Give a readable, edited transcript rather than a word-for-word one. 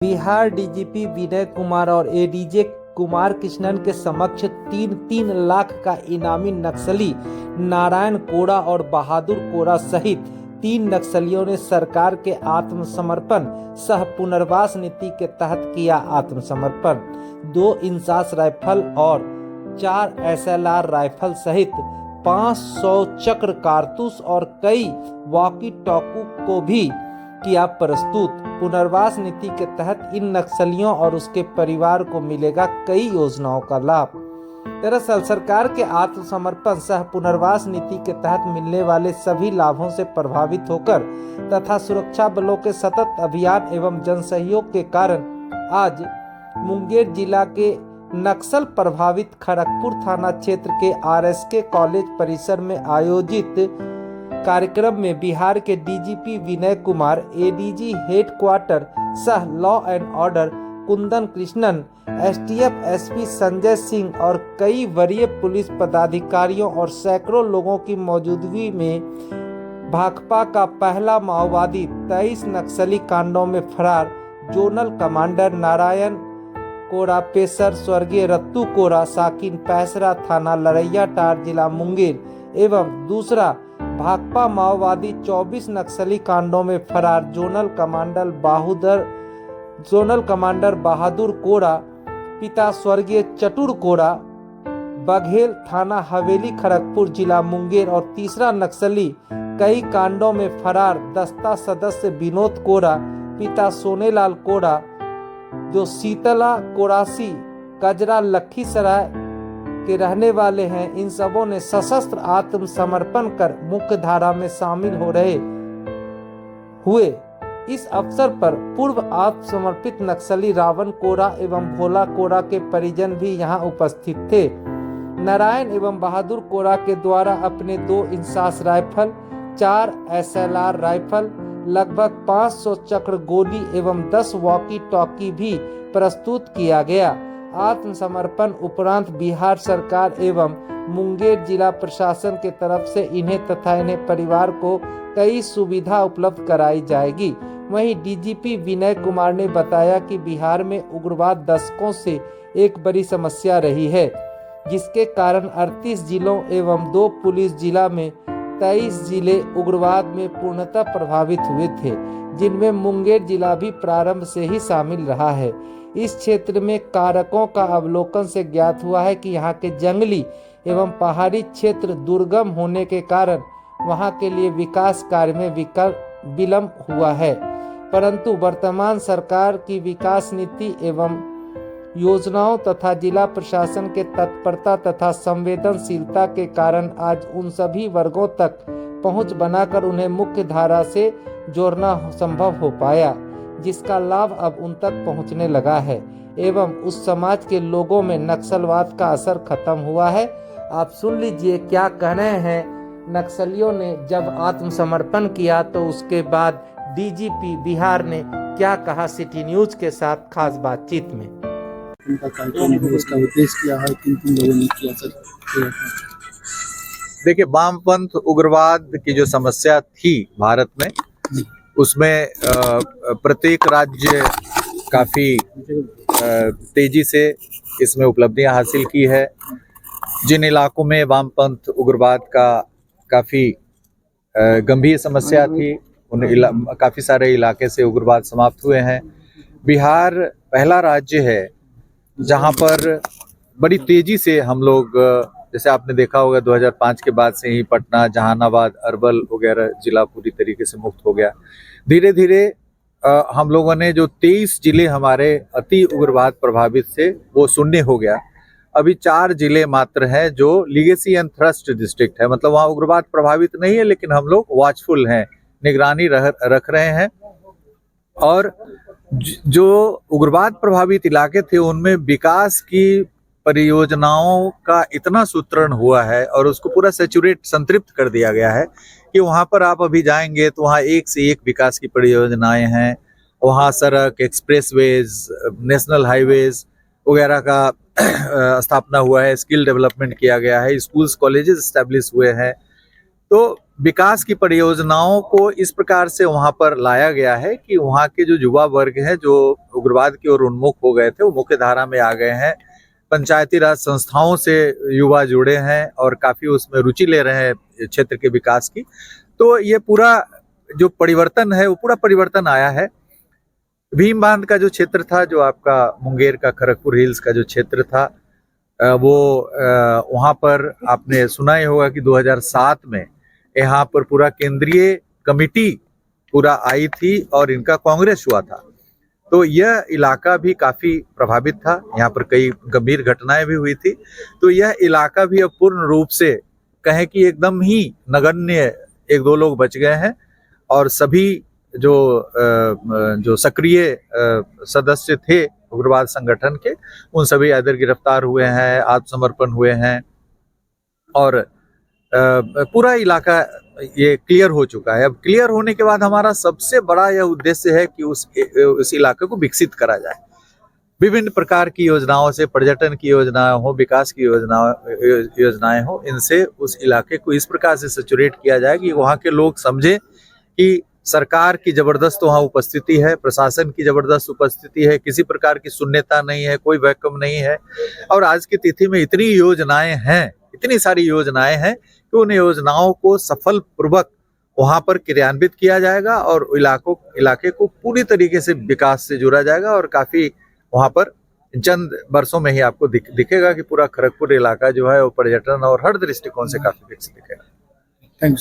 Bihar DGP Vinay Kumar और ADJ Kumar Krishnan के समक्ष 3-3 लाख का इनामी नक्सली नारायण कोड़ा और बहादुर कोड़ा सहित 3 नक्सलियों ने सरकार के आत्मसमर्पण सह पुनर्वास नीति के तहत किया आत्मसमर्पण। 2 इंसास राइफल और 4 SLR राइफल सहित 500 चक्र कारतूस और कई वॉकी टॉकी को भी किया प्रस्तुत। पुनर्वास नीति के तहत इन नक्सलियों और उसके परिवार को मिलेगा कई योजनाओं का लाभ। दरअसल सरकार के आत्मसमर्पण सह पुनर्वास नीति के तहत मिलने वाले सभी लाभों से प्रभावित होकर तथा सुरक्षा बलों के सतत अभियान एवं जनसहयोग के कारण आज मुंगेर जिला के नक्सल प्रभावित खड़गपुर थाना क्षेत्र के RSK कॉलेज परिसर में आयोजित कार्यक्रम में बिहार के DGP Vinay Kumar, ADG headquarter सह law and order Kundan Krishnan, STF SP Sanjay Singh और कई वरीय पुलिस पदाधिकारियों और सैकड़ों लोगों की मौजूदगी में भाकपा का पहला माओवादी 23 नक्सली कांडों में फरार जोनल कमांडर नारायण कोड़ा पेशर स्वर्गीय रत्तू कोड़ा साकिन पैसरा थाना लड़ैयाटार जिला मुंगेर एवं दूसरा भाकपा माओवादी 24 नक्सली कांडों में फरार जोनल कमांडर बहादुर कोड़ा पिता स्वर्गीय चतुर कोड़ा बघेल थाना हवेली खड़गपुर जिला मुंगेर और तीसरा नक्सली कई कांडों में फरार दस्ता सदस्य विनोद कोड़ा पिता सोनेलाल कोड़ा जो शीतला कोरासी कजरा लखीसराय के रहने वाले हैं। इन सबों ने सशस्त्र आत्मसमर्पण कर मुख्य धारा में शामिल हुए। इस अवसर पर पूर्व आत्मसमर्पित नक्सली रावण कोड़ा एवं भोला कोड़ा के परिजन भी यहां उपस्थित थे। नारायण एवं बहादुर कोड़ा के द्वारा अपने 2 इंसास राइफल, 4 SLR राइफल, लगभग 500 चक्र गोली एवं 10 वॉकी टॉकी भी प्रस्तुत किया गया। आत्मसमर्पण उपरांत बिहार सरकार एवं मुंगेर जिला प्रशासन के तरफ से इन्हें तथा इन्हें परिवार को कई सुविधा उपलब्ध कराई जाएगी। वहीं डीजीपी विनय कुमार ने बताया कि बिहार में उग्रवाद दशकों से एक बड़ी समस्या रही है, जिसके कारण 38 जिलों एवं 2 पुलिस जिला में 23 जिले उग्रवाद में पूर्णतः प्रभावित हुए थे, जिनमें मुंगेर जिला भी प्रारंभ से ही शामिल रहा है। इस क्षेत्र में कारकों का अवलोकन से ज्ञात हुआ है कि यहाँ के जंगली एवं पहाड़ी क्षेत्र दुर्गम होने के कारण वहाँ के लिए विकास कार्य में विलंब हुआ है, परंतु वर्तमान सरकार की विकास नीति एवं योजनाओं तथा जिला प्रशासन के तत्परता तथा संवेदनशीलता के कारण आज उन सभी वर्गों तक पहुंच बनाकर उन्हें मुख्य धारा से जोड़ना संभव हो पाया, जिसका लाभ अब उन तक पहुंचने लगा है एवं उस समाज के लोगों में नक्सलवाद का असर खत्म हुआ है। आप सुन लीजिए क्या कह रहे हैं नक्सलियों ने जब आत्मसमर्पण किया तो उसके बाद डीजीपी बिहार ने क्या कहा सिटी न्यूज के साथ खास बातचीत में। उनका कार्यक्रम है, उसका उद्देश्य क्या है, किन लोगों ने किया सर? देखिए, वामपंथ उग्रवाद की जो समस्या थी भारत में, उसमें प्रत्येक राज्य काफी तेजी से इसमें उपलब्धियां हासिल की है। जिन इलाकों में वामपंथ उग्रवाद का काफी गंभीर समस्या थी, उन काफी सारे इलाके से उग्रवाद समाप्त हुए हैं। बिहार पहला राज्य है जहां पर बड़ी तेजी से हम लोग, जैसे आपने देखा होगा 2005 के बाद से ही पटना, जहानाबाद, अरवल वगैरह जिला पूरी तरीके से मुक्त हो गया। धीरे धीरे हम लोगों ने जो 23 जिले हमारे अति उग्रवाद प्रभावित थे वो शून्य हो गया। अभी 4 जिले मात्र हैं जो लीगेसी एंड थ्रस्ट डिस्ट्रिक्ट है, मतलब वहाँ उग्रवाद प्रभावित नहीं है, लेकिन हम लोग वॉचफुल हैं, निगरानी रख रहे हैं। और जो उग्रवाद प्रभावित इलाके थे उनमें विकास की परियोजनाओं का इतना सूत्रण हुआ है और उसको पूरा संतृप्त कर दिया गया है कि वहां पर आप अभी जाएंगे तो वहां एक से एक विकास की परियोजनाएं हैं। वहां सड़क, एक्सप्रेसवेज, नेशनल हाईवेज वगैरह का स्थापना हुआ है, स्किल डेवलपमेंट किया गया है, स्कूल्स, कॉलेजेस एस्टेब्लिश हुए हैं। तो विकास की परियोजनाओं को इस प्रकार से वहां पर लाया गया है कि वहां के जो युवा वर्ग है, जो उग्रवाद की ओर उन्मुख हो गए थे, वो मुख्य धारा में आ गए हैं। पंचायती राज संस्थाओं से युवा जुड़े हैं और काफी उसमें रुचि ले रहे हैं क्षेत्र के विकास की। तो ये पूरा जो परिवर्तन है, वो पूरा परिवर्तन आया है। भीम बांध का जो क्षेत्र था, जो आपका मुंगेर का खड़गपुर हिल्स का जो क्षेत्र था, वो वहाँ पर आपने सुना ही होगा कि 2007 में यहाँ पर पूरा केंद्रीय कमेटी पूरा आई थी और इनका कांग्रेस हुआ था। तो यह इलाका भी काफी प्रभावित था, यहाँ पर कई गंभीर घटनाएं भी हुई थी। तो यह इलाका भी अब पूर्ण रूप से कहें कि एकदम ही नगण्य 1-2 लोग बच गए हैं और सभी जो सक्रिय सदस्य थे उग्रवाद संगठन के, उन सभी इधर गिरफ्तार हुए हैं, आत्मसमर्पण हुए हैं और पूरा इलाका ये क्लियर हो चुका है। अब क्लियर होने के बाद हमारा सबसे बड़ा यह उद्देश्य है कि उस इलाके को विकसित करा जाए। विभिन्न प्रकार की योजनाओं से, पर्यटन की योजनाएं हो, विकास की योजनाएं हो, इनसे उस इलाके को इस प्रकार से सैचुरेट किया जाए कि वहाँ के लोग समझे कि सरकार की जबरदस्त वहाँ उपस्थिति है, प्रशासन की जबरदस्त उपस्थिति है, किसी प्रकार की शून्यता नहीं है, कोई वैक्यूम नहीं है। और आज की तिथि में इतनी योजनाएं हैं, इतनी सारी योजनाएं हैं कि उन योजनाओं को सफल पूर्वक वहां पर क्रियान्वित किया जाएगा और इलाके को पूरी तरीके से विकास से जोड़ा जाएगा और काफी वहां पर चंद वर्षों में ही आपको दिखेगा कि पूरा खड़गपुर इलाका जो है वो पर्यटन और हर दृष्टिकोण से काफी विकसित दिखेगा। थैंक्स।